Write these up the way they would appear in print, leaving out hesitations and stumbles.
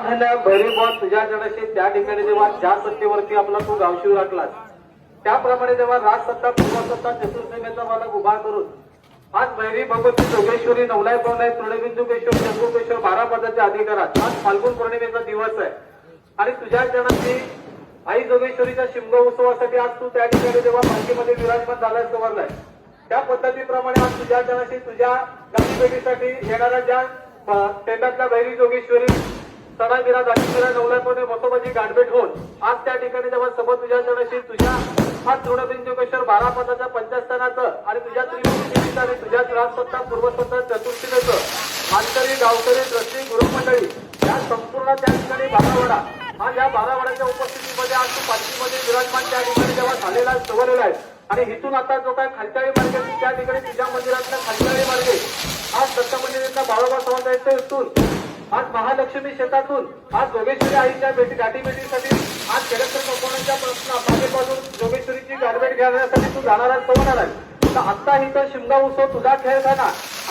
झालं भैरीबॉल तुझ्या जणाशी त्या ठिकाणी जेव्हा ज्या सत्तेवरती आपला तो गावशिव राखलास त्याप्रमाणे जेव्हा राजसत्ता पूर्वसत्ता चतुर्सीमेचा मला उभा करून आज भैरी भगवती जोगेश्वरी नवलाय पवनाय तृणबिंदुकेश्वर शंभुकेश्वर 12 पदाच्या अधिकारात आज फाल्गुन पौर्णिमेचा दिवस आहे आणि तुझ्या जणाशी आई जोगेश्वरीच्या शिमगा उत्सवासाठी आज तू त्या ठिकाणी जेव्हा पालखीमध्ये विराजमान झालाय सवारलाय त्या पद्धतीप्रमाणे आज तुझ्या जणाशी तुझ्या गाठीभेटीसाठी येणाऱ्या ज्या टेंडातल्या भैरी जोगेश्वरी सणागिरा दाखीगिरा नवलापणे मसोबाची गाठभेट होऊन आज त्या ठिकाणी जेव्हा सोबत तुझ्या जणाशी तुझ्या हा तृणबिंदुकेश्वर 12 पदाच्या पंचस्थानाचं आणि तुझ्या त्रिभुवनेचं आणि तुझ्या राजसत्ता पूर्वसत्ता चतुर्सीमेचं मानकरी गावकरी ट्रस्टी गृहमंडळी या संपूर्ण त्या ठिकाणी बारावाडा आज या बारावाड्याच्या उपस्थितीमध्ये आज तू पालखीमध्ये विराजमान त्या ठिकाणी जेव्हा झालेला सवरलेला आहे आणि इथून आता जो काय खालचाळी मार्गे त्या ठिकाणी तुझ्या मंदिरातल्या खालचाळी मार्गे आज दत्त मंदिरातल्या बाळोबा समाजाच्या इथून आज महालक्ष्मी शेतातून आज जोगेश्वरी आईच्या गाठीभेटीसाठी आज कलेक्टर कंपन्यांच्या मागेपासून जोगेश्वरीची गाठभेट घेण्यासाठी तू जाणार आहेस तो म्हणाला तर आता इथं शिमगा उत्सव तुझा खेळताना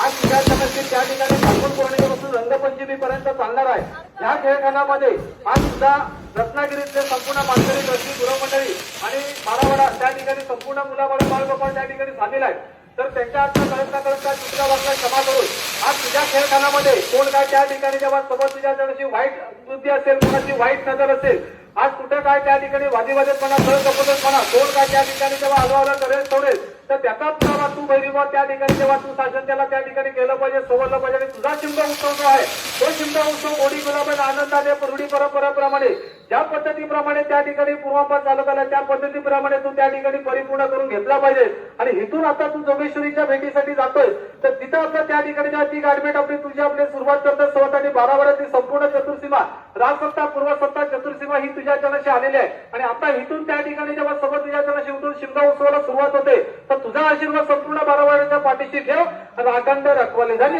आज तुझ्या समस्ये त्या ठिकाणी फाल्गुन पौर्णिमेपासून रंगपंचमी पर्यंत चालणार आहे या खेळखानामध्ये आज सुद्धा रत्नागिरीतले संपूर्ण मानकरी ट्रस्टी गृहमंडळी आणि बारावाडा त्या ठिकाणी संपूर्ण मुलाबाळ बाळगोपाळ त्या ठिकाणी सामील आहेत तर त्यांच्या हातचा कळता चुकला वागला क्षमा करून आज तुझ्या खेळखानामध्ये कोण काय त्या ठिकाणी जेव्हा सोबत तुझ्या जणाची वाईट बुद्धी असेल कोणाची वाईट नजर असेल आज कुठे काय त्या ठिकाणी वादीवादीपणा म्हणा कोण काय त्या ठिकाणी जेव्हा हलवाला करेल सोडेल तर त्याचा पुरावा तू भैरीबॉल त्या ठिकाणी जेव्हा तू शासन त्याला त्या ठिकाणी केलं पाहिजे सोडलं पाहिजे आणि तुझा शिमगा उत्सव जो आहे तो शिमगा उत्सव गोडी गुलाबाने आनंदाने रूढी परंपरेप्रमाणे ज्या पद्धतीप्रमाणे त्या ठिकाणी पूर्वापार चालू केला त्या पद्धतीप्रमाणे तू त्या ठिकाणी परिपूर्ण करून घेतला पाहिजे आणि इथून आता तू जोगेश्वरीच्या भेटीसाठी जातोय तर तिथं आपल्या त्या ठिकाणी जेव्हा ती गाठभेट आपली सुरुवात करतात सोबत आणि बारावाड्याची संपूर्ण चतुर्सीमा राजसत्ता पूर्वसत्ता चतुर्सीमा ही तुझ्या जनाशी आलेली आहे आणि आता इथून त्या ठिकाणी जेव्हा सोबत तुझ्या जनाशी उठून शिमगा उत्सवाला सुरुवात होते तर तुझा आशीर्वाद संपूर्ण बारावाड्याच्या पाठीशी ठेव आणि अखंड रखवाली झाली